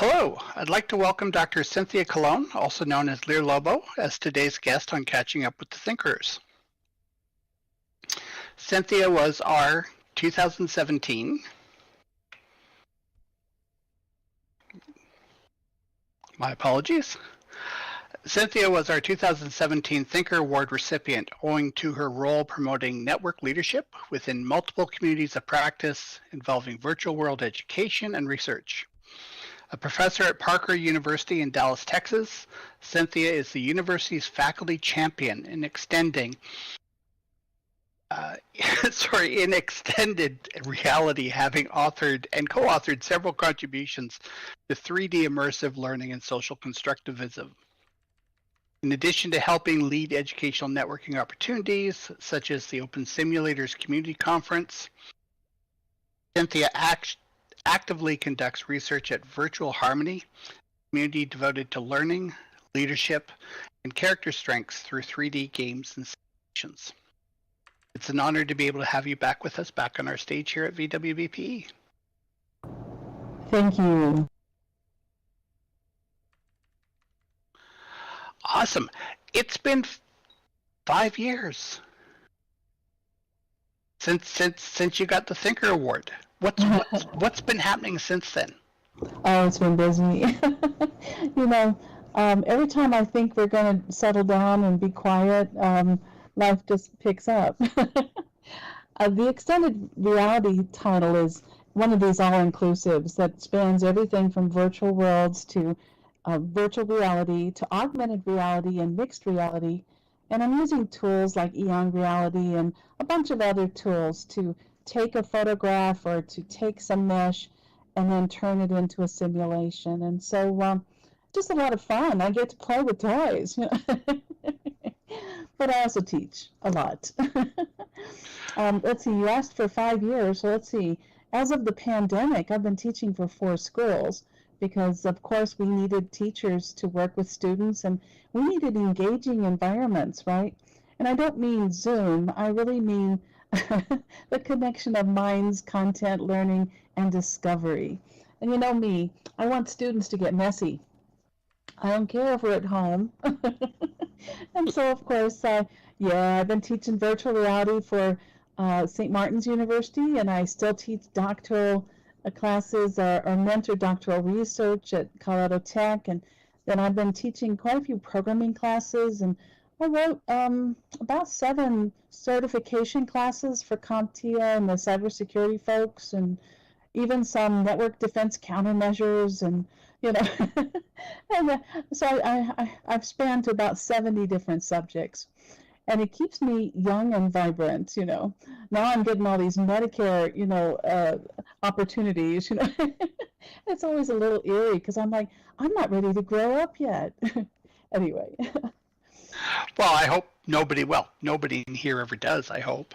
Hello, I'd like to welcome Dr. Cynthia Calongne, also known as Lyr Lobo, as today's guest on Catching Up with the Thinkerers. Cynthia was our 2017 my apologies. Cynthia was our 2017 Thinkerer Award recipient owing to her role promoting network leadership within multiple communities of practice involving virtual world education and research. A professor at Parker University in Dallas, Texas, Cynthia is the university's faculty champion in extending in extended reality, having authored and co-authored several contributions to 3D immersive learning and social constructivism. In addition to helping lead educational networking opportunities, such as the Open Simulators Community Conference, Cynthia actively conducts research at Virtual Harmony, a community devoted to learning, leadership, and character strengths through 3D games and simulations. It's an honor to be able to have you back with us, back on our stage here at VWBPE. Thank you. Awesome. It's been 5 years since you got the Thinkerer Award. What's been happening since then? Oh, it's been busy. Every time I think we're going to settle down and be quiet, life just picks up. The extended reality title is one of these all-inclusives that spans everything from virtual worlds to virtual reality to augmented reality and mixed reality. And I'm using tools like Eon Reality and a bunch of other tools to take a photograph or to take some mesh and then turn it into a simulation. And so just a lot of fun. I get to play with toys. But I also teach a lot. Let's see, you asked for 5 years. So let's see. As of the pandemic, I've been teaching for 4 schools because, of course, we needed teachers to work with students and we needed engaging environments, right? And I don't mean Zoom. I really mean the connection of minds, content, learning, and discovery. And you know me, I want students to get messy. I don't care if we're at home. And so, of course, I've been teaching virtual reality for St. Martin's University, and I still teach doctoral classes or mentor doctoral research at Colorado Tech. And then I've been teaching quite a few programming classes, and I wrote about 7 certification classes for CompTIA and the cybersecurity folks, and even some network defense countermeasures, and and so I've spanned to about 70 different subjects, and it keeps me young and vibrant. Now I'm getting all these Medicare, opportunities. It's always a little eerie because I'm like, I'm not ready to grow up yet. Anyway. Well, I hope nobody in here ever does, I hope.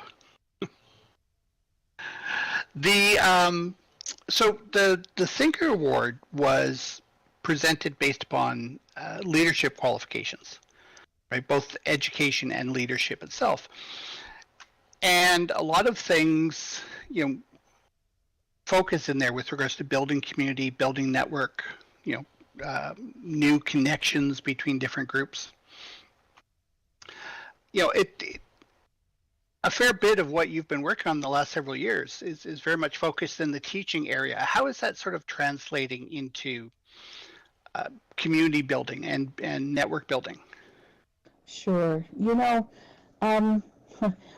So the Thinkerer Award was presented based upon leadership qualifications, right? Both education and leadership itself. And a lot of things, focus in there with regards to building community, building network, new connections between different groups. A fair bit of what you've been working on the last several years is very much focused in the teaching area. How is that sort of translating into community building and network building? Sure. Well,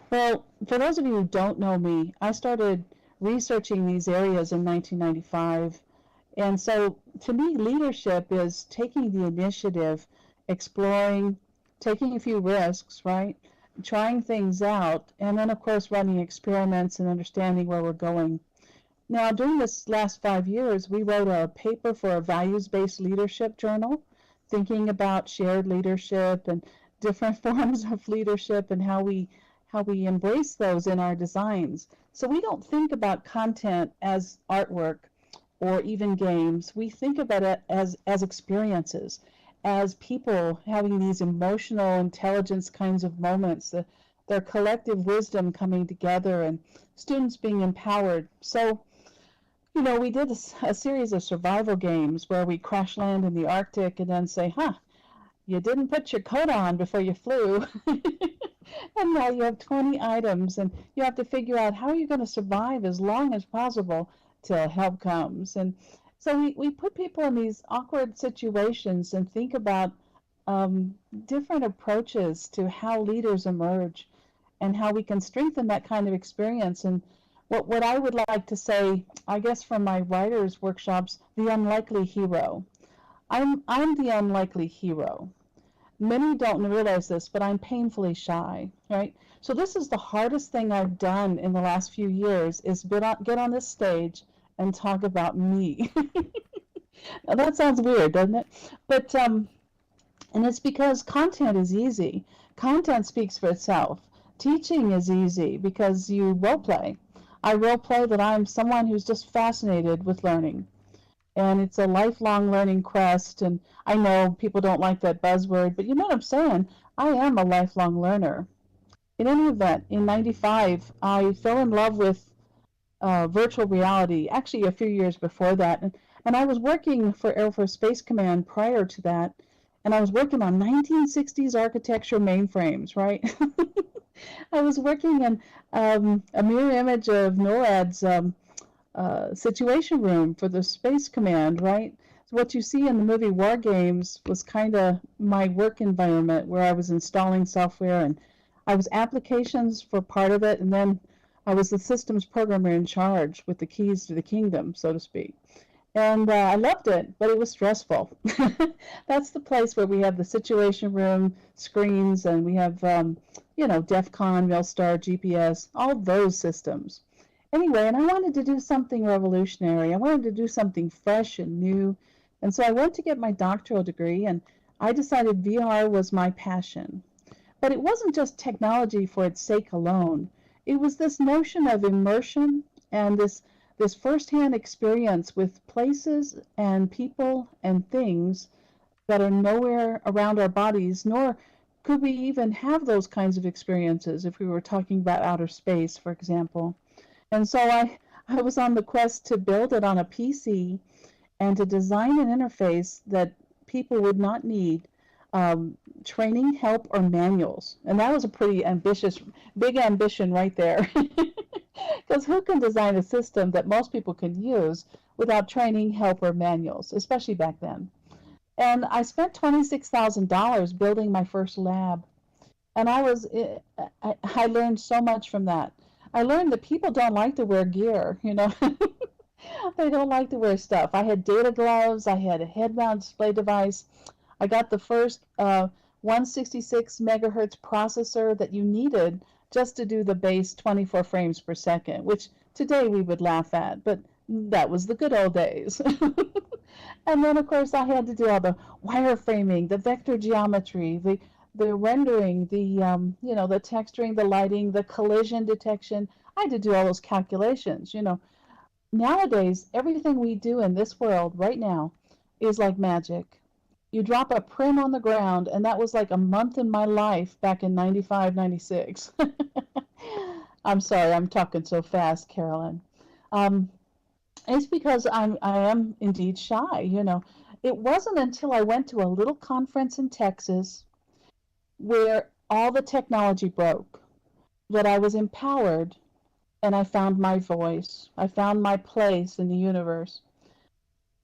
for those of you who don't know me, I started researching these areas in 1995. And so to me, leadership is taking the initiative, exploring, taking a few risks, right? Trying things out, and then of course running experiments and understanding where we're going. Now, during this last 5 years, we wrote a paper for a values-based leadership journal, thinking about shared leadership and different forms of leadership and how we embrace those in our designs. So we don't think about content as artwork or even games. We think about it as experiences, as people having these emotional intelligence kinds of moments, their collective wisdom coming together and students being empowered. So, We did a series of survival games where we crash land in the Arctic and then say, you didn't put your coat on before you flew. And now you have 20 items and you have to figure out how you're going to survive as long as possible till help comes. And so we put people in these awkward situations and think about different approaches to how leaders emerge and how we can strengthen that kind of experience. And what I would like to say, I guess from my writers' workshops, the unlikely hero. I'm the unlikely hero. Many don't realize this, but I'm painfully shy, right? So this is the hardest thing I've done in the last few years is get on this stage and talk about me. Now that sounds weird, doesn't it? But and it's because content is easy. Content speaks for itself. Teaching is easy because you role play. I role play that I'm someone who's just fascinated with learning. And it's a lifelong learning quest. And I know people don't like that buzzword, but you know what I'm saying? I am a lifelong learner. In any event, in '95, I fell in love with virtual reality, actually a few years before that. And I was working for Air Force Space Command prior to that. And I was working on 1960s architecture mainframes, right? I was working in a mirror image of NORAD's Situation Room for the Space Command, right? So what you see in the movie War Games was kind of my work environment where I was installing software and I was applications for part of it, and then I was the systems programmer in charge with the keys to the kingdom, so to speak. And I loved it, but it was stressful. That's the place where we have the Situation Room screens and we have, DEF CON, Milstar, GPS, all those systems. Anyway, and I wanted to do something revolutionary. I wanted to do something fresh and new. And so I went to get my doctoral degree, and I decided VR was my passion. But it wasn't just technology for its sake alone. It was this notion of immersion and this firsthand experience with places and people and things that are nowhere around our bodies, nor could we even have those kinds of experiences if we were talking about outer space, for example. And so I was on the quest to build it on a PC and to design an interface that people would not need training, help, or manuals. And that was a pretty big ambition right there. Because who can design a system that most people can use without training, help, or manuals, especially back then? And I spent $26,000 building my first lab. And I learned so much from that. I learned that people don't like to wear gear, They don't like to wear stuff. I had data gloves. I had a head-mount display device. I got the first 166 megahertz processor that you needed just to do the base 24 frames per second, which today we would laugh at, but that was the good old days. And then, of course, I had to do all the wireframing, the vector geometry, the rendering, the texturing, the lighting, the collision detection. I had to do all those calculations, Nowadays, everything we do in this world right now is like magic. You drop a print on the ground, and that was like a month in my life back in 95, 96. I'm sorry, I'm talking so fast, Carolyn. It's because I am indeed shy, It wasn't until I went to a little conference in Texas where all the technology broke that I was empowered and I found my voice. I found my place in the universe.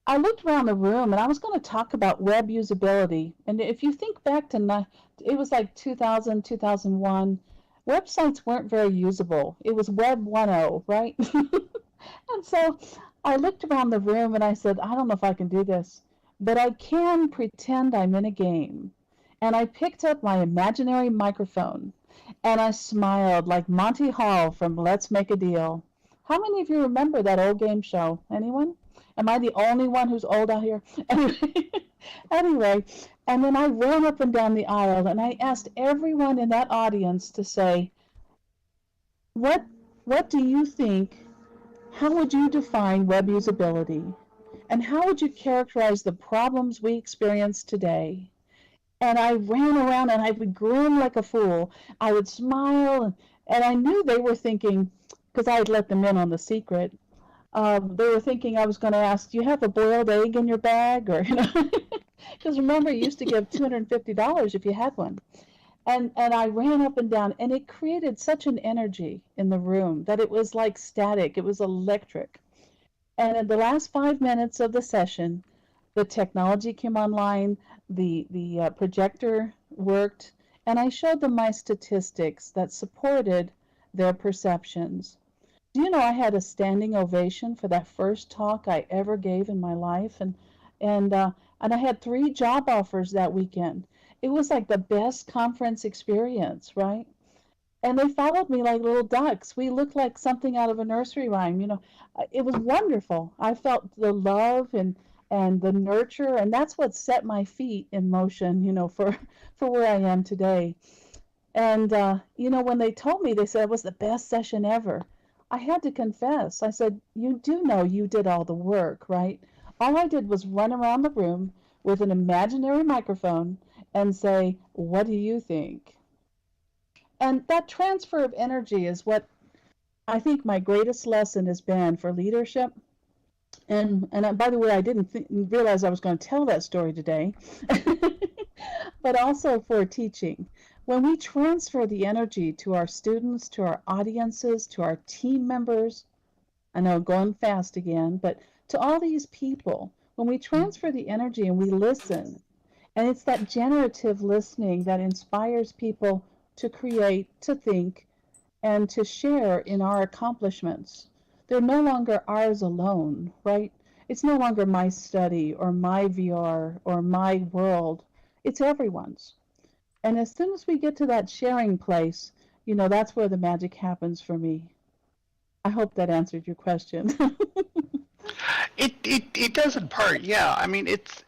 I looked around the room and I was going to talk about web usability. And if you think back to, it was like 2000, 2001, websites weren't very usable. It was Web 1.0, right? And so I looked around the room and I said, I don't know if I can do this, but I can pretend I'm in a game. And I picked up my imaginary microphone and I smiled like Monty Hall from Let's Make a Deal. How many of you remember that old game show? Anyone? Am I the only one who's old out here? Anyway, and then I ran up and down the aisle and I asked everyone in that audience to say, what do you think, how would you define web usability? And how would you characterize the problems we experience today? And I ran around and I would grin like a fool. I would smile, and I knew they were thinking, because I had let them in on the secret, They were thinking I was going to ask, do you have a boiled egg in your bag? Or, because remember, you used to give $250 if you had one. And I ran up and down, and it created such an energy in the room that it was like static. It was electric. And in the last 5 minutes of the session, the technology came online, the projector worked, and I showed them my statistics that supported their perceptions. Do you know I had a standing ovation for that first talk I ever gave in my life, and I had 3 job offers that weekend. It was like the best conference experience, right? And they followed me like little ducks. We looked like something out of a nursery rhyme. It was wonderful. I felt the love and the nurture, and that's what set my feet in motion, for where I am today. And when they told me, they said it was the best session ever. I had to confess. I said, "You do know you did all the work, right? All I did was run around the room with an imaginary microphone and say, 'What do you think?'" And that transfer of energy is what I think my greatest lesson has been for leadership. And by the way, I didn't realize I was going to tell that story today, but also for teaching. When we transfer the energy to our students, to our audiences, to our team members, I know I'm going fast again, but to all these people, when we transfer the energy and we listen, and it's that generative listening that inspires people to create, to think, and to share in our accomplishments. They're no longer ours alone, right? It's no longer my study or my VR or my world. It's everyone's. And as soon as we get to that sharing place, that's where the magic happens for me. I hope that answered your question. It does in part, yeah. I mean, it's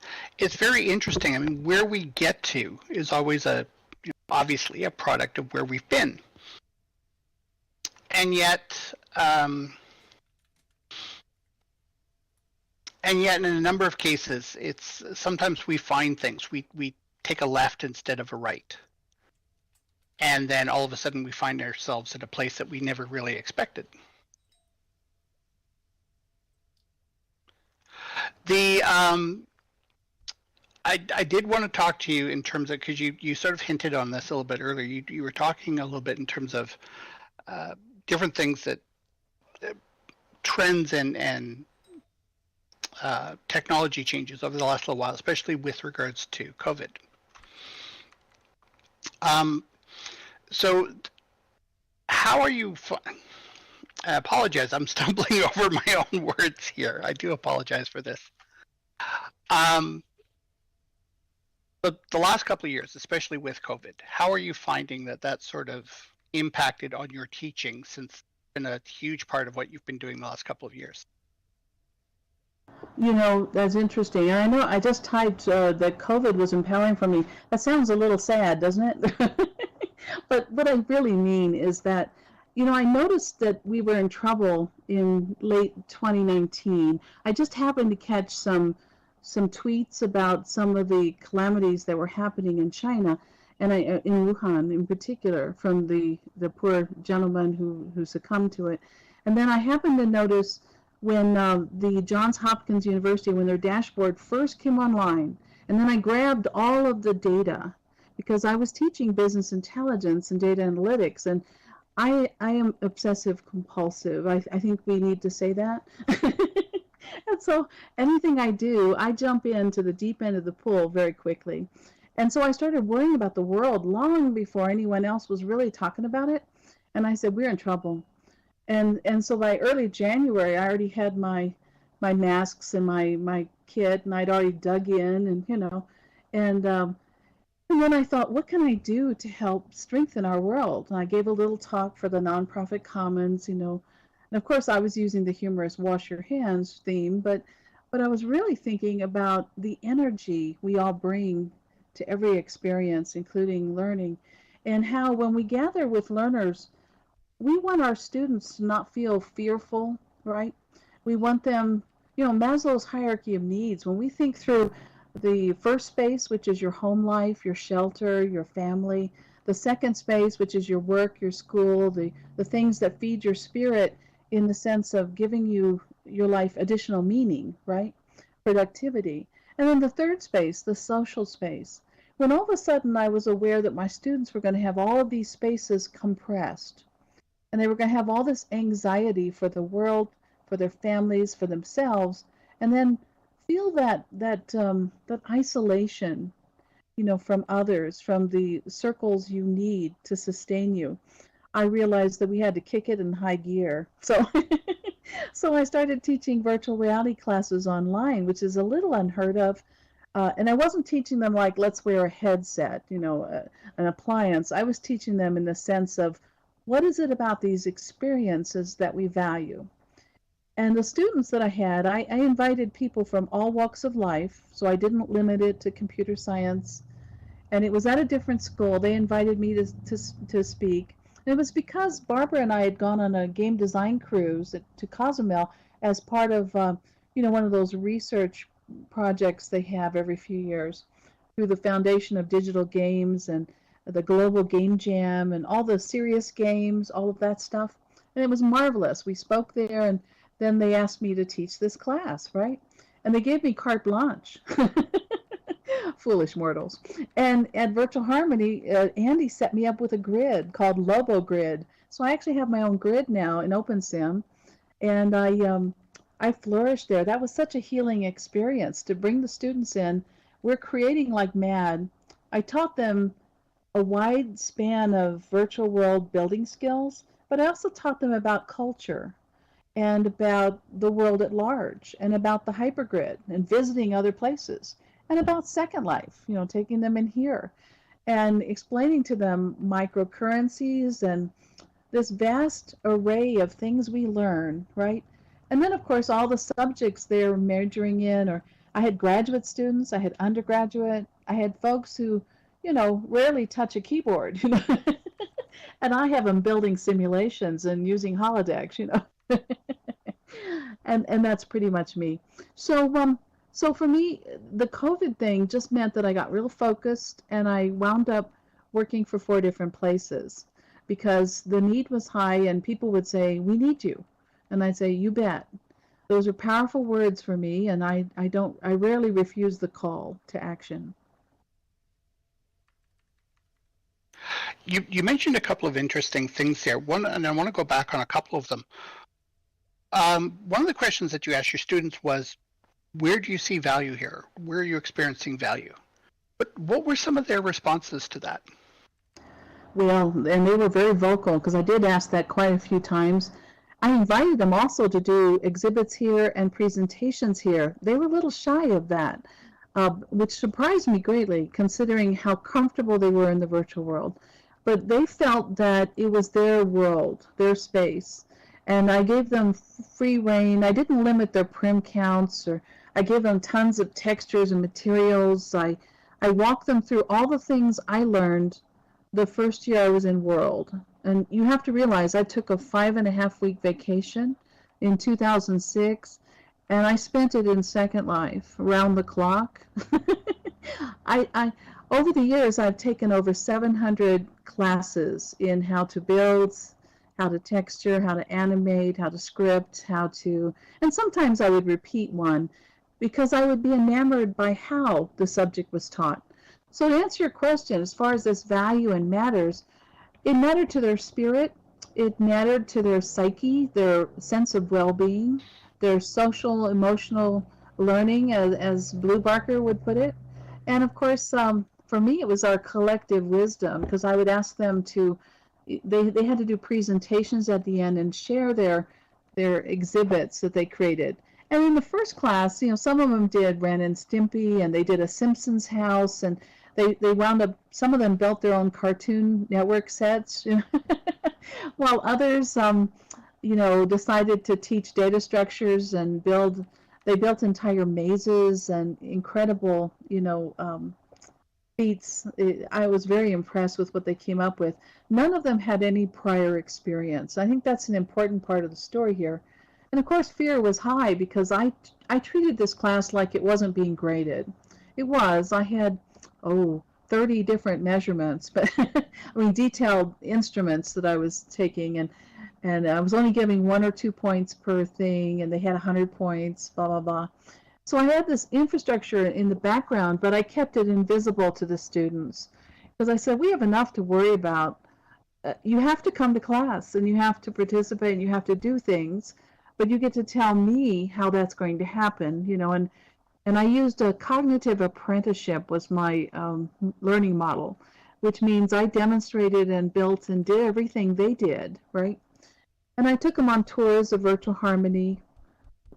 very interesting. I mean, where we get to is always obviously a product of where we've been, and yet in a number of cases, it's sometimes we find things. We take a left instead of a right, and then all of a sudden we find ourselves at a place that we never really expected. I did want to talk to you in terms of, because you sort of hinted on this a little bit earlier. You were talking a little bit in terms of different things that trends and technology changes over the last little while, especially with regards to COVID. So how are you? I apologize. I'm stumbling over my own words here. I do apologize for this. But the last couple of years, especially with COVID, how are you finding that sort of impacted on your teaching, since it's been a huge part of what you've been doing the last couple of years? That's interesting. And I know I just typed that COVID was empowering for me. That sounds a little sad, doesn't it? But what I really mean is that, I noticed that we were in trouble in late 2019. I just happened to catch some tweets about some of the calamities that were happening in China, and in Wuhan in particular, from the poor gentleman who succumbed to it. And then I happened to notice when the Johns Hopkins University, when their dashboard first came online, and then I grabbed all of the data because I was teaching business intelligence and data analytics, and I am obsessive compulsive. I think we need to say that. And so anything I do, I jump into the deep end of the pool very quickly. And so I started worrying about the world long before anyone else was really talking about it. And I said, we're in trouble. And so by early January, I already had my masks and my kit, and I'd already dug in, and then I thought, what can I do to help strengthen our world? And I gave a little talk for the nonprofit commons, and of course I was using the humorous wash your hands theme, but I was really thinking about the energy we all bring to every experience, including learning, and how when we gather with learners, we want our students to not feel fearful, right? We want them, Maslow's hierarchy of needs, when we think through the first space, which is your home life, your shelter, your family, the second space, which is your work, your school, the things that feed your spirit in the sense of giving you your life additional meaning, right? Productivity. And then the third space, the social space. When all of a sudden I was aware that my students were going to have all of these spaces compressed, and they were going to have all this anxiety for the world, for their families, for themselves, and then feel that isolation, from others, from the circles you need to sustain you. I realized that we had to kick it in high gear. So I started teaching virtual reality classes online, which is a little unheard of. And I wasn't teaching them like, let's wear a headset, an appliance. I was teaching them in the sense of, what is it about these experiences that we value? And the students that I had, I invited people from all walks of life, so I didn't limit it to computer science. And it was at a different school. They invited me to speak. And it was because Barbara and I had gone on a game design cruise to Cozumel as part of, one of those research projects they have every few years through the Foundation of Digital Games and the Global Game Jam and all the serious games, all of that stuff. And it was marvelous. We spoke there, and then they asked me to teach this class, right? And they gave me carte blanche. Foolish mortals. And at Virtual Harmony, Andy set me up with a grid called Lobo Grid. So I actually have my own grid now in OpenSim, and I flourished there. That was such a healing experience to bring the students in. We're creating like mad. I taught them a wide span of virtual world building skills, but I also taught them about culture and about the world at large and about the hypergrid and visiting other places and about Second Life, taking them in here and explaining to them microcurrencies and this vast array of things we learn, right? And then, of course, all the subjects they're majoring in, or I had graduate students, I had undergraduate, I had folks who, rarely touch a keyboard, and I have them building simulations and using holodecks, and that's pretty much me. So for me, the COVID thing just meant that I got real focused, and I wound up working for 4 different places because the need was high, and people would say, "We need you," and I'd say, "You bet." Those are powerful words for me, and I rarely refuse the call to action. You mentioned a couple of interesting things there. One, and I want to go back on a couple of them. One of the questions that you asked your students was, where do you see value here? Where are you experiencing value? But what were some of their responses to that? Well, and they were very vocal because I did ask that quite a few times. I invited them also to do exhibits here and presentations here. They were a little shy of that, which surprised me greatly considering how comfortable they were in the virtual world. But they felt that it was their world, their space. And I gave them free rein. I didn't limit their prim counts, or I gave them tons of textures and materials. I walked them through all the things I learned the first year I was in World. And you have to realize I took a 5.5-week vacation in 2006, and I spent it in Second Life, around the clock. Over the years, I've taken over 700 classes in how to build, how to texture, how to animate, how to script, and sometimes I would repeat one because I would be enamored by how the subject was taught. So to answer your question, as far as this value and matters, it mattered to their spirit, it mattered to their psyche, their sense of well-being, their social, emotional learning, as Blue Barker would put it. And of course, for me, it was our collective wisdom, because I would ask them they had to do presentations at the end and share their exhibits that they created. And in the first class, some of them did Ren and Stimpy, and they did a Simpsons house, and they wound up, some of them built their own Cartoon Network sets, while others, decided to teach data structures and they built entire mazes and incredible, feats. I was very impressed with what they came up with. None of them had any prior experience. I think that's an important part of the story here. And of course, fear was high because I treated this class like it wasn't being graded. It was. I had 30 different measurements, but detailed instruments that I was taking, And I was only giving 1 or 2 points per thing, and they had 100 points, blah, blah, blah. So I had this infrastructure in the background, but I kept it invisible to the students because I said, we have enough to worry about. You have to come to class, and you have to participate, and you have to do things, but you get to tell me how that's going to happen, and I used a cognitive apprenticeship was my learning model, which means I demonstrated and built and did everything they did, right? And I took them on tours of virtual harmony.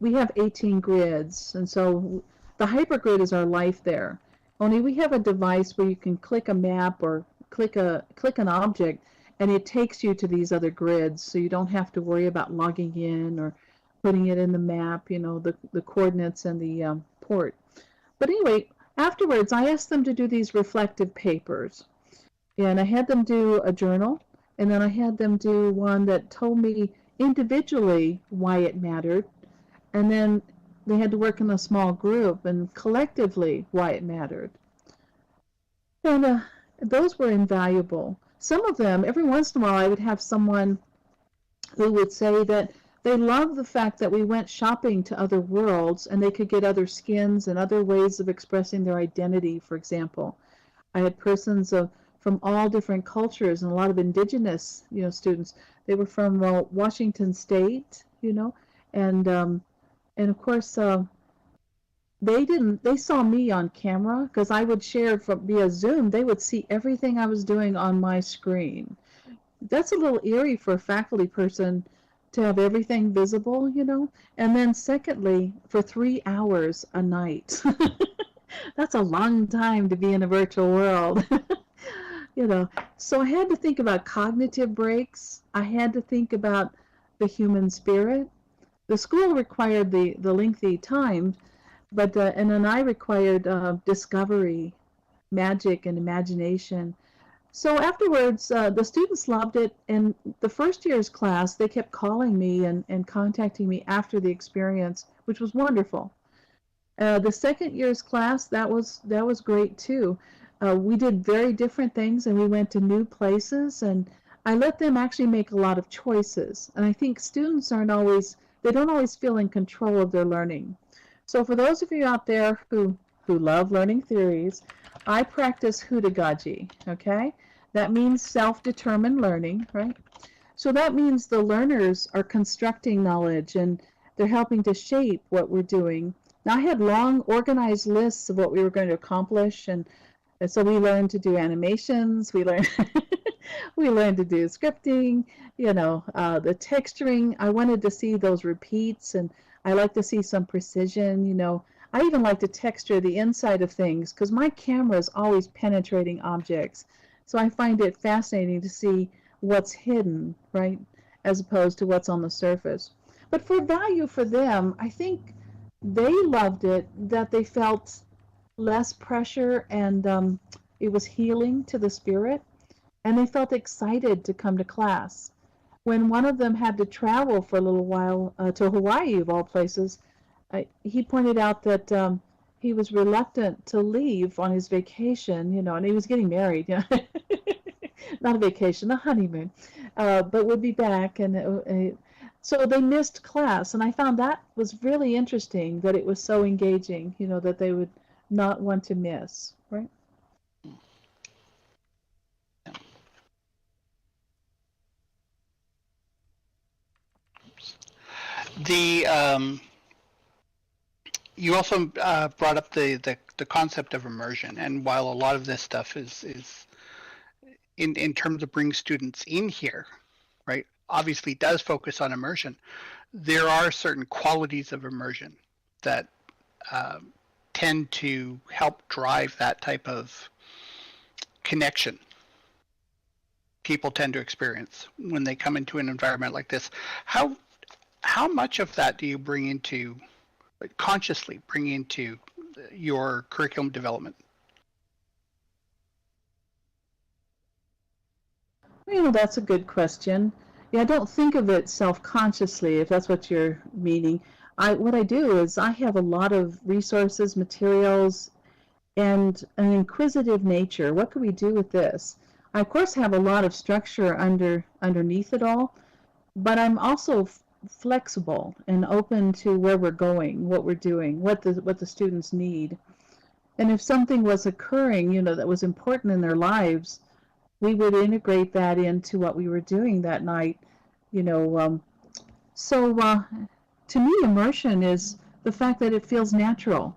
We have 18 grids, and so the hypergrid is our life there. Only we have a device where you can click a map or click an object, and it takes you to these other grids, so you don't have to worry about logging in or putting it in the map, the coordinates and the port. But anyway, afterwards, I asked them to do these reflective papers. And I had them do a journal, and then I had them do one that told me individually why it mattered. And then they had to work in a small group and collectively why it mattered. And those were invaluable. Some of them, every once in a while, I would have someone who would say that they loved the fact that we went shopping to other worlds and they could get other skins and other ways of expressing their identity, for example. I had persons from all different cultures and a lot of indigenous, students. They were from Washington State, and of course they saw me on camera because I would share via Zoom. They would see everything I was doing on my screen. That's a little eerie for a faculty person to have everything visible, And then secondly, for 3 hours a night. That's a long time to be in a virtual world. So I had to think about cognitive breaks. I had to think about the human spirit. The school required the lengthy time, but and then I required discovery, magic, and imagination. So afterwards, the students loved it, and the first year's class, they kept calling me and contacting me after the experience, which was wonderful. The second year's class, that was great too. We did very different things, and we went to new places, and I let them actually make a lot of choices. And I think students don't always feel in control of their learning. So for those of you out there who love learning theories, I practice hudagogy, okay? That means self-determined learning, right? So that means the learners are constructing knowledge, and they're helping to shape what we're doing. Now, I had long organized lists of what we were going to accomplish, and so we learned to do animations, we learned to do scripting, the texturing. I wanted to see those repeats, and I like to see some precision, I even like to texture the inside of things because my camera is always penetrating objects. So I find it fascinating to see what's hidden, right, as opposed to what's on the surface. But for value for them, I think they loved it, that they felt less pressure, and it was healing to the spirit, and they felt excited to come to class. When one of them had to travel for a little while to Hawaii, of all places, he pointed out that he was reluctant to leave on his vacation, and he was getting married, not a vacation, a honeymoon, but would be back, and so they missed class, and I found that was really interesting, that it was so engaging, that they would not want to miss, right? You also brought up the concept of immersion, and while a lot of this stuff is in terms of bringing students in here, right, obviously does focus on immersion, there are certain qualities of immersion that tend to help drive that type of connection people tend to experience when they come into an environment like this. How much of that do you consciously bring into your curriculum development? That's a good question. Yeah, I don't think of it self-consciously, if that's what you're meaning. What I do is I have a lot of resources, materials, and an inquisitive nature. What can we do with this? I, of course, have a lot of structure underneath it all, but I'm also flexible and open to where we're going, what we're doing, what the students need. And if something was occurring, that was important in their lives, we would integrate that into what we were doing that night. You know, so to me, immersion is the fact that it feels natural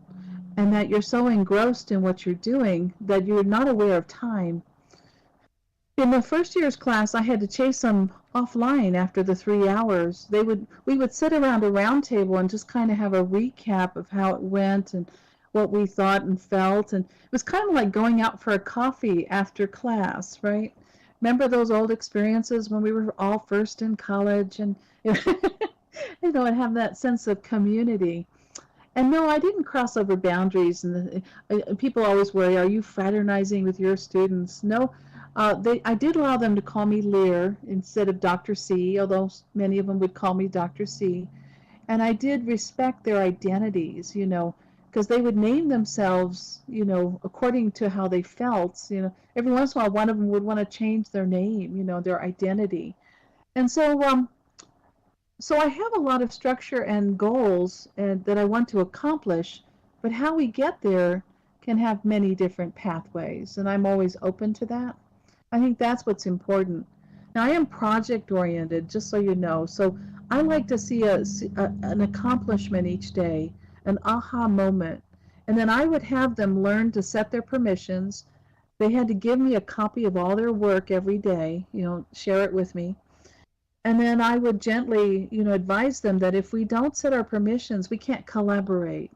and that you're so engrossed in what you're doing that you're not aware of time. In the first year's class, I had to chase them offline after the 3 hours. We would sit around a round table and just kind of have a recap of how it went and what we thought and felt. And it was kind of like going out for a coffee after class, right? Remember those old experiences when we were all first in college and and have that sense of community. And no, I didn't cross over boundaries. And people always worry, are you fraternizing with your students? No, I did allow them to call me Lyr instead of Dr. C, although many of them would call me Dr. C. And I did respect their identities, because they would name themselves, according to how they felt. Every once in a while, one of them would want to change their name, their identity. And so I have a lot of structure and goals that I want to accomplish, but how we get there can have many different pathways, and I'm always open to that. I think that's what's important. Now, I am project-oriented, just so you know, so I like to see an accomplishment each day, an aha moment, and then I would have them learn to set their permissions. They had to give me a copy of all their work every day, share it with me. And then I would gently, advise them that if we don't set our permissions, we can't collaborate.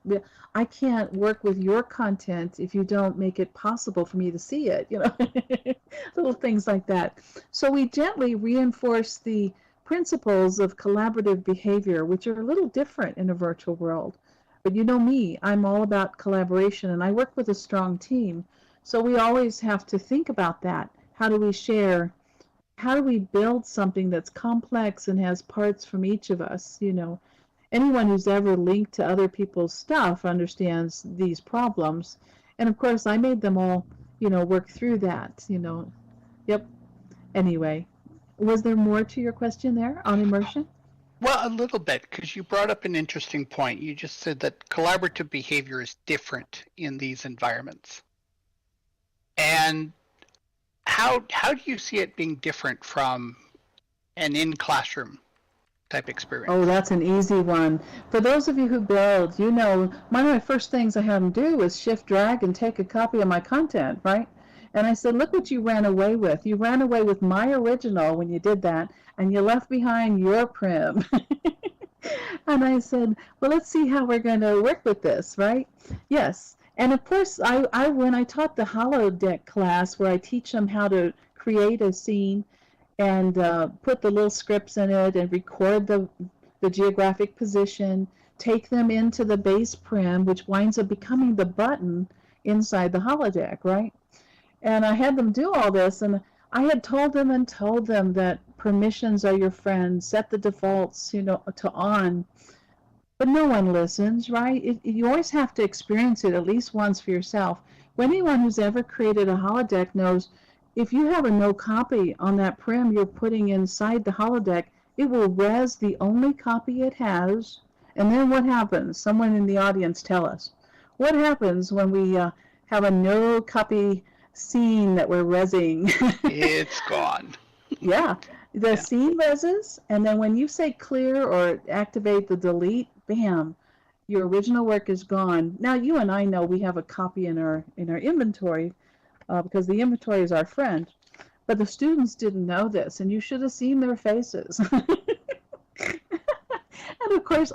I can't work with your content if you don't make it possible for me to see it, little things like that. So we gently reinforce the principles of collaborative behavior, which are a little different in a virtual world. But you know me, I'm all about collaboration, and I work with a strong team. So we always have to think about that. How do we share? How do we build something that's complex and has parts from each of us? Anyone who's ever linked to other people's stuff understands these problems. And of course, I made them all, work through that, Yep. Anyway, was there more to your question there on immersion? Well, a little bit, because you brought up an interesting point. You just said that collaborative behavior is different in these environments. And how do you see it being different from an in-classroom type experience? Oh, that's an easy one. For those of you who build, one of my first things I had them do was shift, drag, and take a copy of my content, right? And I said, look what you ran away with. You ran away with my original when you did that, and you left behind your prim. And I said, well, let's see how we're going to work with this, right? Yes. And of course, I when I taught the holodeck class where I teach them how to create a scene and put the little scripts in it and record the geographic position, take them into the base prim, which winds up becoming the button inside the holodeck, right? And I had them do all this, and I had told them that permissions are your friends, set the defaults, to on. But no one listens, right? You always have to experience it at least once for yourself. Anyone who's ever created a holodeck knows if you have a no copy on that prim you're putting inside the holodeck, it will res the only copy it has. And then what happens? Someone in the audience tell us. What happens when we have a no copy scene that we're resing? It's gone. Yeah. The scene reses, and then when you say clear or activate the delete, bam, your original work is gone. Now you and I know we have a copy in our inventory because the inventory is our friend, but the students didn't know this, and you should have seen their faces. And of course,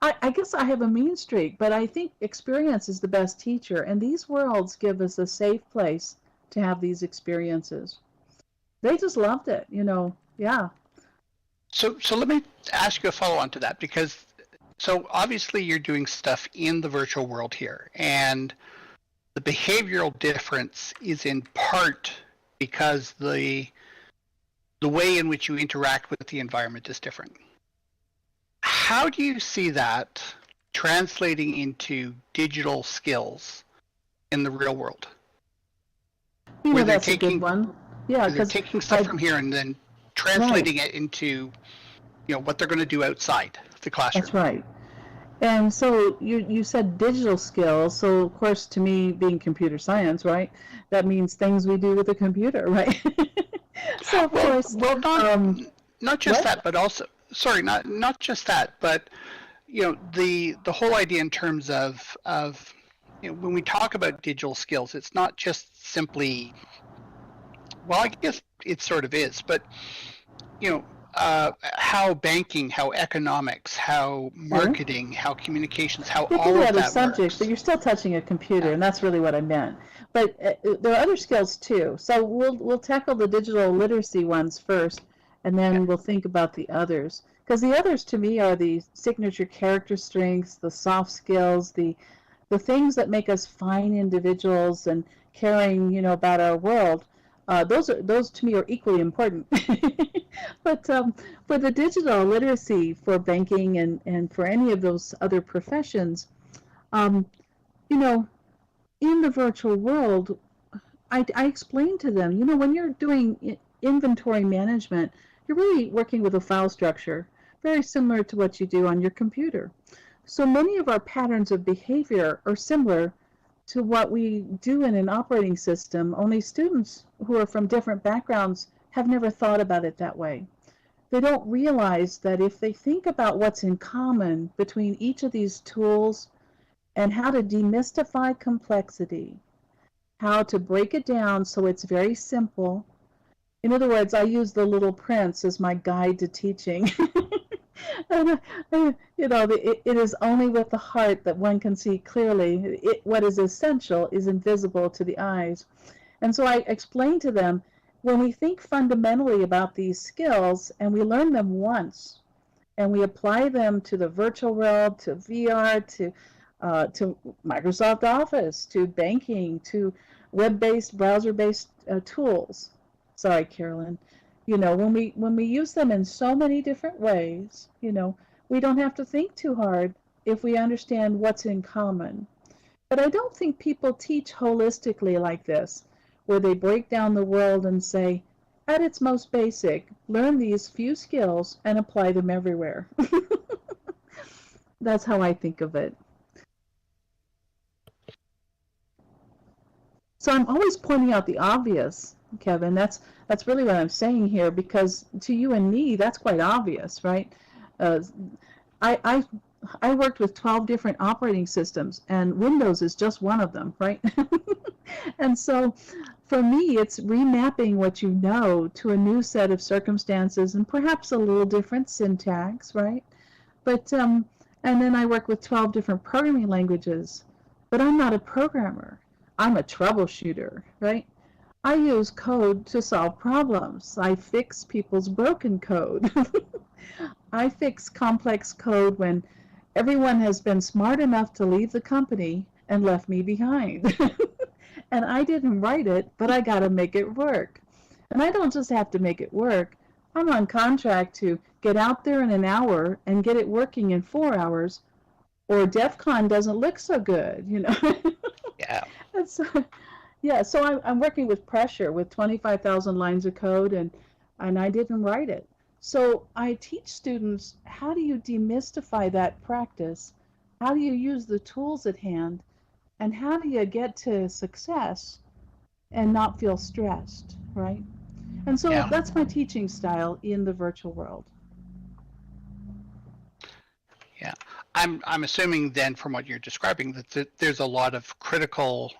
I guess I have a mean streak, but I think experience is the best teacher, and these worlds give us a safe place to have these experiences. They just loved it, yeah. So let me ask you a follow-on to that, because so obviously you're doing stuff in the virtual world here, and the behavioral difference is in part because the way in which you interact with the environment is different. How do you see that translating into digital skills in the real world? That's a good one. Yeah, because they're taking stuff from here and then translating it into what they're going to do outside the classroom. That's right. And so you said digital skills. So of course, to me, being computer science, right, that means things we do with a computer, right? So of course, not just what? that, but also not just that, but the whole idea in terms of when we talk about digital skills, it's not just simply, well, I guess it sort of is, but how banking, how economics, how marketing, how communications, how It all could be of other that subjects, works. but you're still touching a computer, and that's really what I meant. But there are other skills too. So we'll tackle the digital literacy ones first, and then we'll think about the others. Because the others to me are the signature character strengths, the soft skills, the things that make us fine individuals and caring, about our world. Those to me are equally important. But for the digital literacy for banking and for any of those other professions, um, in the virtual world, I explain to them, when you're doing inventory management, you're really working with a file structure, very similar to what you do on your computer. So many of our patterns of behavior are similar to what we do in an operating system, only students who are from different backgrounds have never thought about it that way. They don't realize that if they think about what's in common between each of these tools and how to demystify complexity, how to break it down so it's very simple. In other words, I use the Little Prince as my guide to teaching. And, it is only with the heart that one can see clearly. What is essential is invisible to the eyes. And so I explain to them, when we think fundamentally about these skills and we learn them once and we apply them to the virtual world, to VR, to Microsoft Office, to banking, to web-based, browser-based tools. Sorry, Carolyn. When we use them in so many different ways, we don't have to think too hard if we understand what's in common. But I don't think people teach holistically like this, where they break down the world and say, at its most basic, learn these few skills and apply them everywhere. That's how I think of it. So I'm always pointing out the obvious, Kevin. That's really what I'm saying here, because to you and me, that's quite obvious, right? I worked with 12 different operating systems, and Windows is just one of them, right? And so for me, it's remapping what you know to a new set of circumstances and perhaps a little different syntax, right? But and then I work with 12 different programming languages, but I'm not a programmer. I'm a troubleshooter, right? I use code to solve problems. I fix people's broken code. I fix complex code when everyone has been smart enough to leave the company and left me behind. And I didn't write it, but I got to make it work. And I don't just have to make it work. I'm on contract to get out there in an hour and get it working in 4 hours, or DEF CON doesn't look so good, Yeah. And so, yeah, so I'm working with pressure with 25,000 lines of code, and I didn't write it. So I teach students, how do you demystify that practice? How do you use the tools at hand? And how do you get to success and not feel stressed, right? And so that's my teaching style in the virtual world. Yeah. I'm assuming then from what you're describing that there's a lot of critical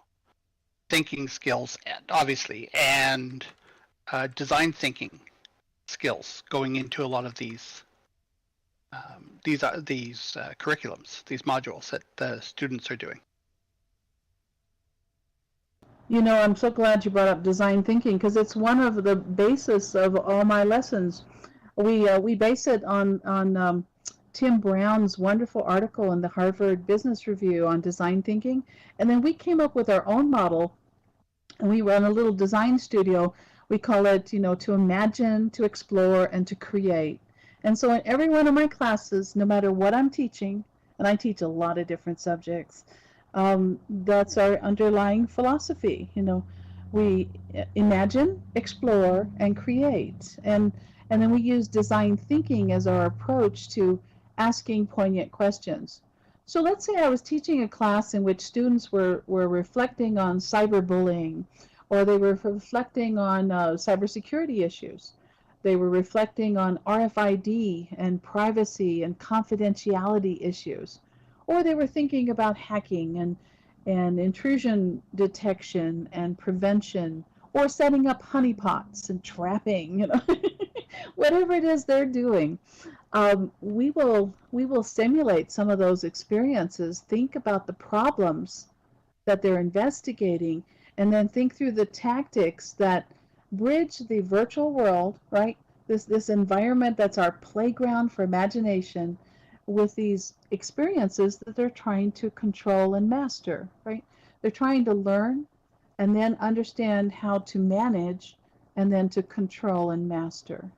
thinking skills, obviously, and design thinking skills going into a lot of these curriculums, these modules that the students are doing. I'm so glad you brought up design thinking, because it's one of the basis of all my lessons. We base it on Tim Brown's wonderful article in the Harvard Business Review on design thinking, and then we came up with our own model, and we run a little design studio. We call it, to imagine, to explore, and to create. And so in every one of my classes, no matter what I'm teaching, and I teach a lot of different subjects, that's our underlying philosophy. We imagine, explore, and create. And And then we use design thinking as our approach to asking poignant questions. So let's say I was teaching a class in which students were reflecting on cyberbullying, or they were reflecting on cybersecurity issues. They were reflecting on RFID and privacy and confidentiality issues. Or they were thinking about hacking and intrusion detection and prevention, or setting up honeypots and trapping, whatever it is they're doing. We will simulate some of those experiences, think about the problems that they're investigating, and then think through the tactics that bridge the virtual world, right? This environment that's our playground for imagination, with these experiences that they're trying to control and master, right? They're trying to learn and then understand how to manage and then to control and master.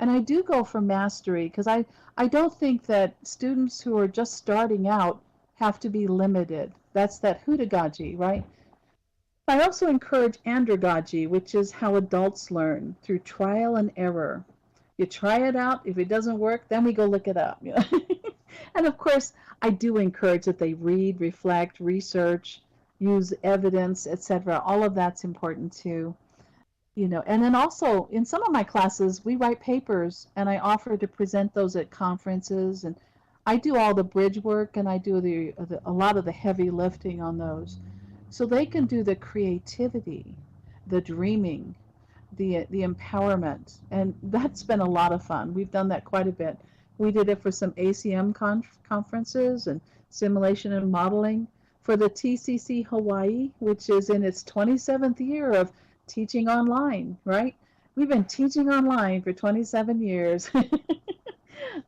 And I do go for mastery because I don't think that students who are just starting out have to be limited. That's that hudagogy, right? I also encourage andragogy, which is how adults learn, through trial and error. You try it out. If it doesn't work, then we go look it up. And of course, I do encourage that they read, reflect, research, use evidence, etc. All of that's important too. And then also in some of my classes, we write papers, and I offer to present those at conferences, and I do all the bridge work, and I do a lot of the heavy lifting on those. So they can do the creativity, the dreaming, the empowerment, and that's been a lot of fun. We've done that quite a bit. We did it for some ACM conferences and simulation and modeling for the TCC Hawaii, which is in its 27th year of teaching online, right? We've been teaching online for 27 years.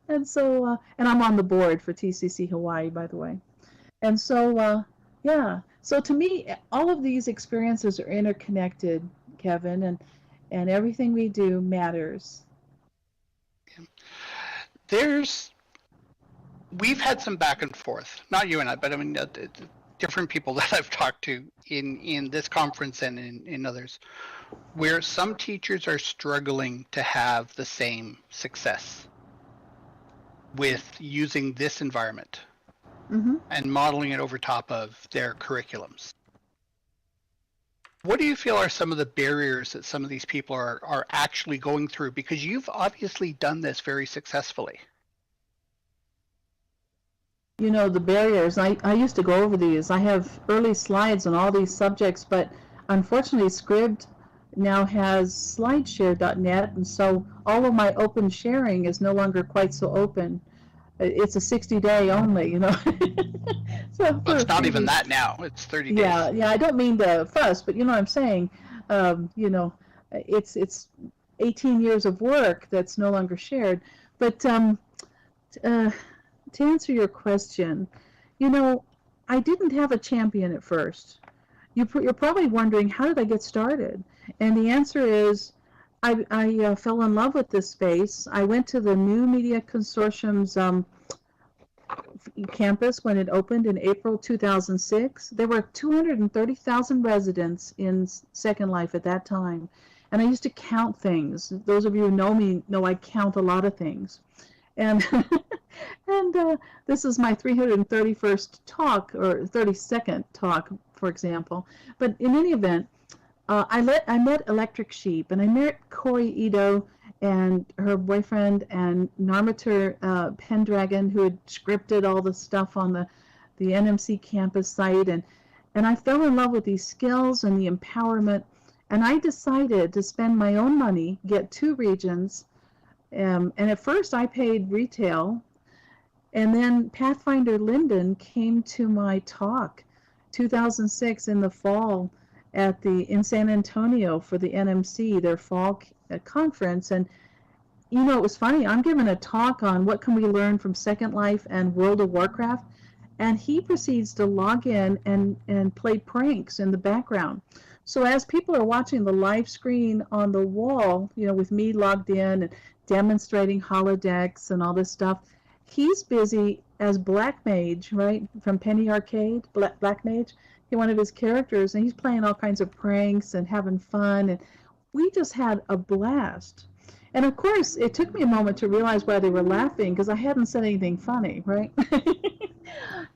And so, and I'm on the board for TCC Hawaii, by the way. And so, yeah. So to me, all of these experiences are interconnected, Kevin, and everything we do matters. We've had some back and forth, not you and I, but I mean, different people that I've talked to in this conference and in others, where some teachers are struggling to have the same success with using this environment and modeling it over top of their curriculums. What do you feel are some of the barriers that some of these people are actually going through? Because you've obviously done this very successfully. The barriers, I used to go over these. I have early slides on all these subjects, but unfortunately Scribd now has slideshare.net, and so all of my open sharing is no longer quite so open. It's a 60-day only, So Well, it's not even that now. It's 30 days. Yeah, I don't mean to fuss, but you know what I'm saying. It's 18 years of work that's no longer shared. But to answer your question, I didn't have a champion at first. You're probably wondering, how did I get started? And the answer is, I fell in love with this space. I went to the New Media Consortium's campus when it opened in April 2006. There were 230,000 residents in Second Life at that time. And I used to count things. Those of you who know me know I count a lot of things. And this is my 331st talk, or 32nd talk, for example. But in any event, I met Electric Sheep, and I met Corey Ito and her boyfriend and Narmitor Pendragon, who had scripted all the stuff on the NMC campus site. And I fell in love with these skills and the empowerment. And I decided to spend my own money, get 2 regions. And at first I paid retail. And then Pathfinder Linden came to my talk 2006 in the fall in San Antonio for the NMC, their fall conference. And it was funny. I'm giving a talk on what can we learn from Second Life and World of Warcraft, and he proceeds to log in and play pranks in the background. So as people are watching the live screen on the wall, with me logged in and demonstrating holodecks and all this stuff, he's busy as Black Mage, right, from Penny Arcade, Black Mage, one of his characters, and he's playing all kinds of pranks and having fun, and we just had a blast. And of course, it took me a moment to realize why they were laughing, because I hadn't said anything funny, right?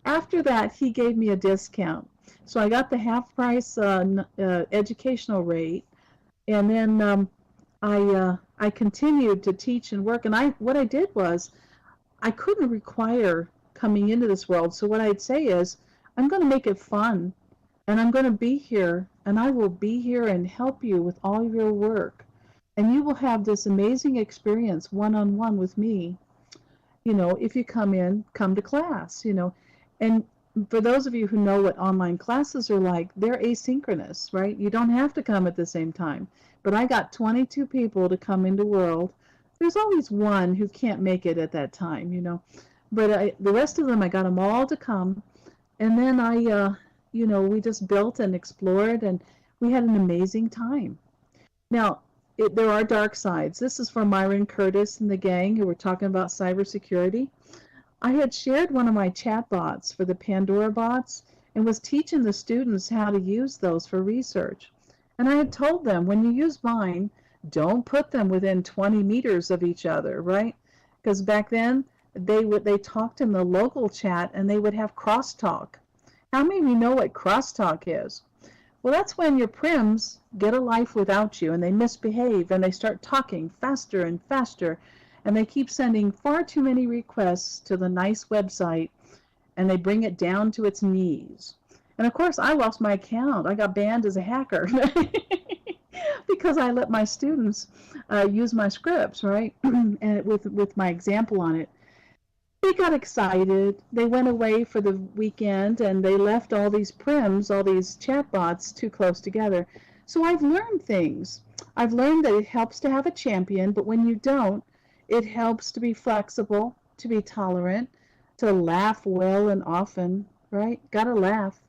After that, he gave me a discount. So I got the half price educational rate, and then I continued to teach and work. And what I did was I couldn't require coming into this world. So what I'd say is, I'm going to make it fun, and I'm going to be here, and I will be here and help you with all of your work. And you will have this amazing experience one-on-one with me, if you come to class, And for those of you who know what online classes are like, they're asynchronous, right? You don't have to come at the same time. But I got 22 people to come into World. There's always one who can't make it at that time. But the rest of them, I got them all to come. And then we just built and explored, and we had an amazing time. Now, there are dark sides. This is for Myron Curtis and the gang who were talking about cybersecurity. I had shared one of my chat bots for the Pandora bots and was teaching the students how to use those for research. And I had told them, when you use mine, don't put them within 20 meters of each other, right? Because back then, they talked in the local chat and they would have crosstalk. How many of you know what crosstalk is? Well, that's when your prims get a life without you and they misbehave and they start talking faster and faster, and they keep sending far too many requests to the nice website, and they bring it down to its knees. And of course, I lost my account. I got banned as a hacker because I let my students use my scripts, right? And with my example on it. They got excited. They went away for the weekend and they left all these prims, all these chatbots too close together. So I've learned things. I've learned that it helps to have a champion, but when you don't, it helps to be flexible, to be tolerant, to laugh well and often, right? Gotta laugh.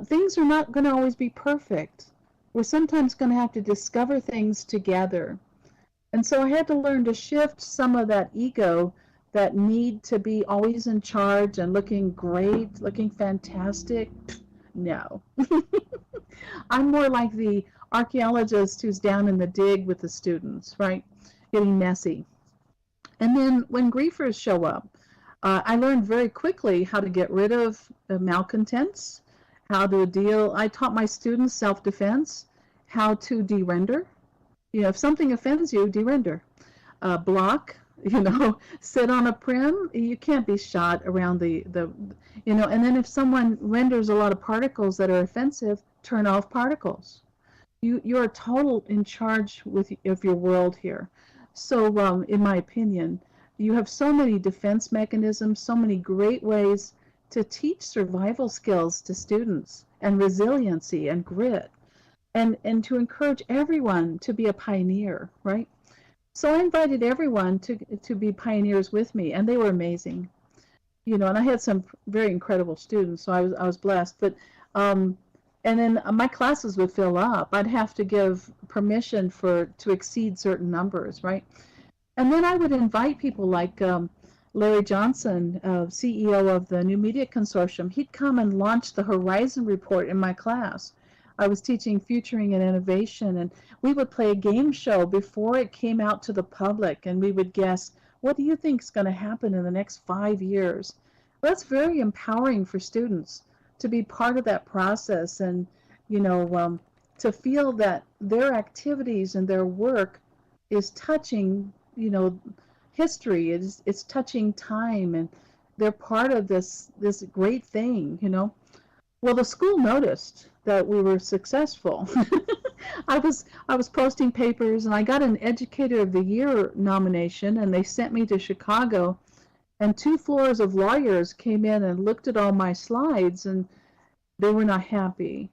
Things are not going to always be perfect. We're sometimes going to have to discover things together. And so I had to learn to shift some of that ego, that need to be always in charge and looking great, looking fantastic. No. I'm more like the archaeologist who's down in the dig with the students, right? Getting messy. And then when griefers show up, I learned very quickly how to get rid of malcontents, how to deal. I taught my students self-defense, how to derender. If something offends you, derender. Block. Sit on a prim. You can't be shot around and then if someone renders a lot of particles that are offensive, turn off particles. You're total in charge of your world here. So in my opinion, you have so many defense mechanisms, so many great ways to teach survival skills to students, and resiliency and grit, and to encourage everyone to be a pioneer, right? So I invited everyone to be pioneers with me, and they were amazing. And I had some very incredible students, so I was blessed. But and then my classes would fill up. I'd have to give permission to exceed certain numbers, right? And then I would invite people like Larry Johnson, CEO of the New Media Consortium. He'd come and launch the Horizon Report in my class. I was teaching Futuring and Innovation, and we would play a game show before it came out to the public, and we would guess, what do you think is going to happen in the next 5 years? Well, that's very empowering for students to be part of that process, and to feel that their activities and their work is touching history. It's touching time, and they're part of this great thing. Well, the school noticed that we were successful. I was posting papers, and I got an Educator of the Year nomination, and they sent me to Chicago, and 2 floors of lawyers came in and looked at all my slides, and they were not happy.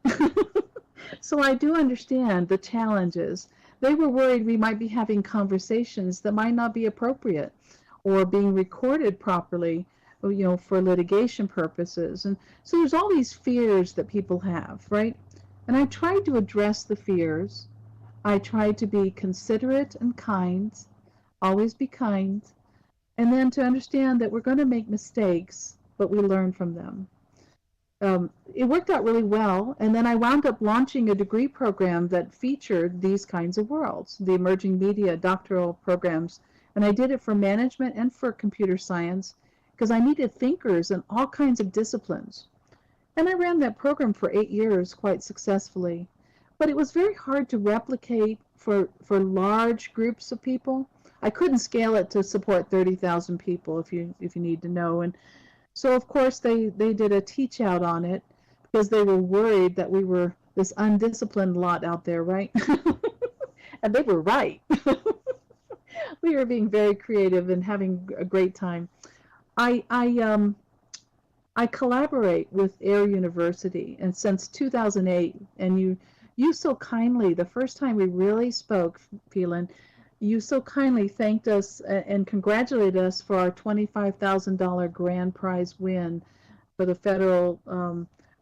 So I do understand the challenges. They were worried we might be having conversations that might not be appropriate, or being recorded properly, for litigation purposes. And so there's all these fears that people have, right? And I tried to address the fears. I tried to be considerate and kind, always be kind, and then to understand that we're going to make mistakes, but we learn from them. it worked out really well. And then I wound up launching a degree program that featured these kinds of worlds, the emerging media doctoral programs. And I did it for management and for computer science because I needed thinkers in all kinds of disciplines. And I ran that program for 8 years quite successfully. But it was very hard to replicate for large groups of people. I couldn't scale it to support 30,000 people if you need to know. And so of course they did a teach out on it because they were worried that we were this undisciplined lot out there, right? And they were right. We were being very creative and having a great time. I collaborate with Air University, and since 2008, and you so kindly, the first time we really spoke, Phelan, you so kindly thanked us and congratulated us for our $25,000 grand prize win for the Federal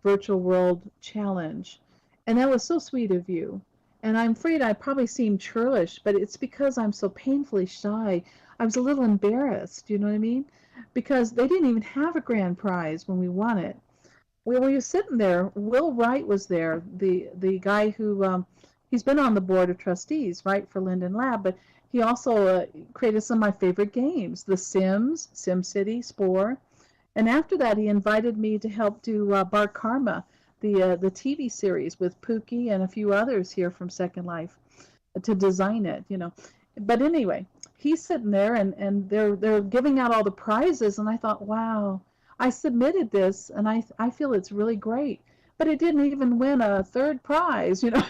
Virtual World Challenge. And that was so sweet of you. And I'm afraid I probably seem churlish, but it's because I'm so painfully shy. I was a little embarrassed, you know what I mean? Because they didn't even have a grand prize when we won it. We were sitting there. Will Wright was there, the guy who he's been on the board of trustees, right, for Linden Lab, but he also created some of my favorite games, The Sims, SimCity, Spore, and after that he invited me to help do Bar Karma, the TV series with Pookie and a few others here from Second Life, to design it, you know. But anyway, he's sitting there and they're giving out all the prizes, and I thought, wow, I submitted this and I feel it's really great, but it didn't even win a third prize, you know.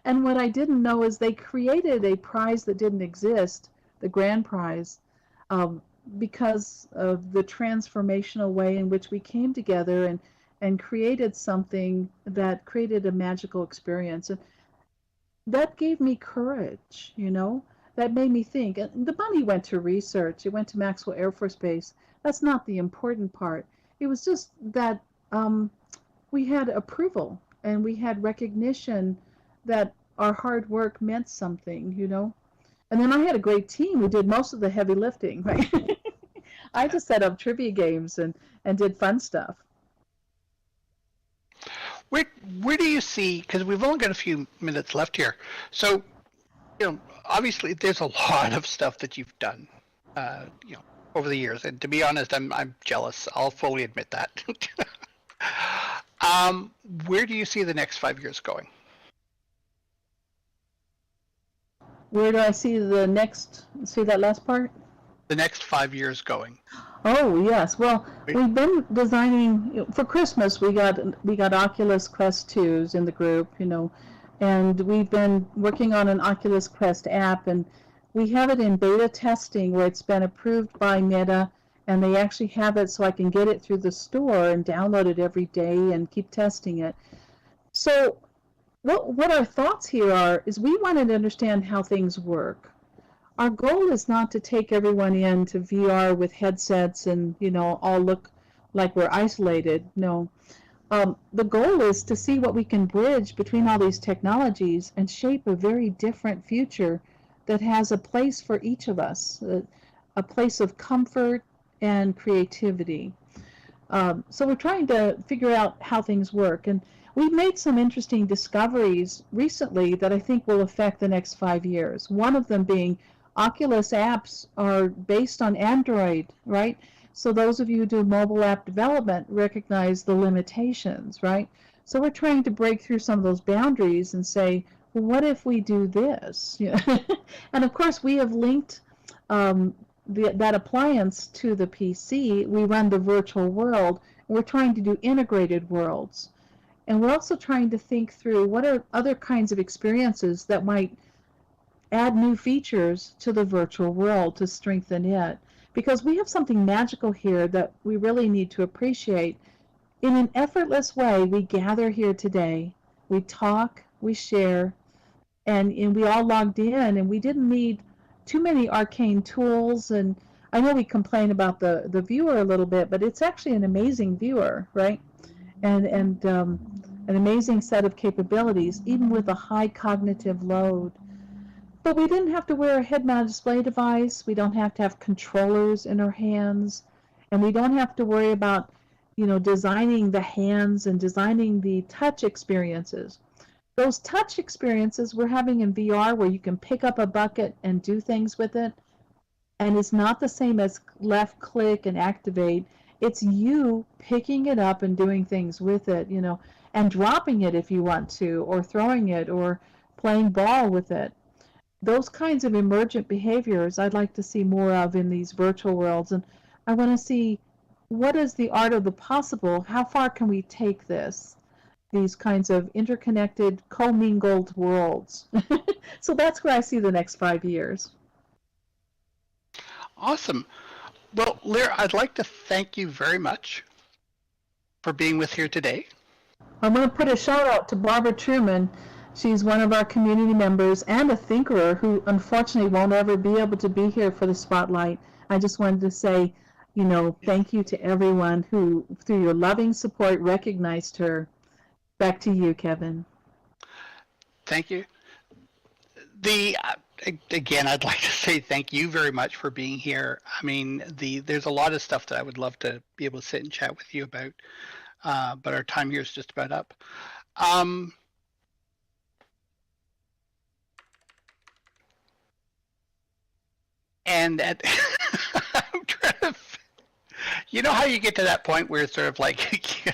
And what I didn't know is they created a prize that didn't exist, the grand prize, because of the transformational way in which we came together and created something that created a magical experience. And that gave me courage, you know. That made me think. And the money went to research. It went to Maxwell Air Force Base. That's not the important part. It was just that we had approval and we had recognition that our hard work meant something, you know. And then I had a great team who did most of the heavy lifting, right? I just set up trivia games and did fun stuff. Where do you see, because we've only got a few minutes left here, so, you know, obviously there's a lot of stuff that you've done, you know, over the years, and to be honest, I'm jealous. I'll fully admit that. Where do you see the next 5 years going? Where do I see see that last part? The next 5 years going. Oh yes, well we've been designing for Christmas. We got Oculus Quest 2s in the group, you know, and we've been working on an Oculus Quest app, and we have it in beta testing where it's been approved by Meta, and they actually have it so I can get it through the store and download it every day and keep testing it. So what our thoughts here are is we wanted to understand how things work. Our goal is not to take everyone into VR with headsets and, you know, all look like we're isolated. No. The goal is to see what we can bridge between all these technologies and shape a very different future that has a place for each of us, a place of comfort and creativity. So we're trying to figure out how things work. And we've made some interesting discoveries recently that I think will affect the next 5 years. One of them being Oculus apps are based on Android, right? So those of you who do mobile app development recognize the limitations, right? So we're trying to break through some of those boundaries and say, well, what if we do this? You know? And of course, we have linked that appliance to the PC. We run the virtual world. We're trying to do integrated worlds. And we're also trying to think through what are other kinds of experiences that might add new features to the virtual world to strengthen it. Because we have something magical here that we really need to appreciate. In an effortless way, we gather here today. We talk, we share, and we all logged in, and we didn't need too many arcane tools. And I know we complain about the viewer a little bit, but it's actually an amazing viewer, right? And an amazing set of capabilities, even with a high cognitive load. But we didn't have to wear a head-mounted display device. We don't have to have controllers in our hands. And we don't have to worry about, designing the hands and designing the touch experiences. Those touch experiences we're having in VR where you can pick up a bucket and do things with it, and it's not the same as left click and activate. It's you picking it up and doing things with it, and dropping it if you want to, or throwing it, or playing ball with it. Those kinds of emergent behaviors I'd like to see more of in these virtual worlds. And I want to see, what is the art of the possible? How far can we take this? These kinds of interconnected, commingled worlds. So that's where I see the next 5 years. Awesome. Well, Lyr, I'd like to thank you very much for being with here today. I'm going to put a shout out to Barbara Truman. She's one of our community members and a thinkerer who unfortunately won't ever be able to be here for the spotlight. I just wanted to say, thank you to everyone who, through your loving support, recognized her. Back to you, Kevin. Thank you. Again, I'd like to say thank you very much for being here. I mean, there's a lot of stuff that I would love to be able to sit and chat with you about, but our time here is just about up. And I'm trying to, how you get to that point where it's sort of like,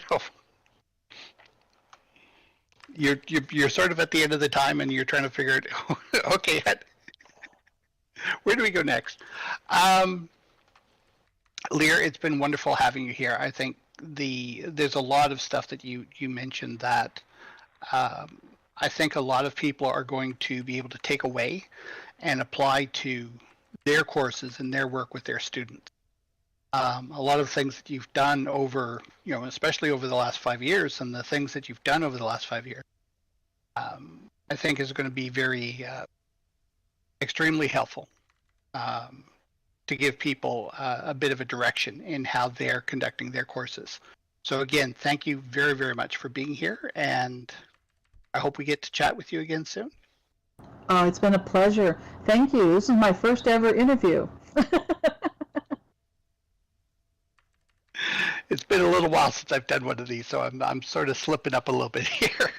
you're sort of at the end of the time and you're trying to figure out, okay, where do we go next? Lyr, it's been wonderful having you here. I think there's a lot of stuff that you mentioned that I think a lot of people are going to be able to take away and apply to their courses and their work with their students. A lot of things that you've done over, especially over the last 5 years, and the things that you've done over the last 5 years, I think is going to be very, extremely helpful to give people a bit of a direction in how they're conducting their courses. So again, thank you very, very much for being here, and I hope we get to chat with you again soon. Oh, it's been a pleasure. Thank you. This is my first ever interview. It's been a little while since I've done one of these, so I'm sort of slipping up a little bit here.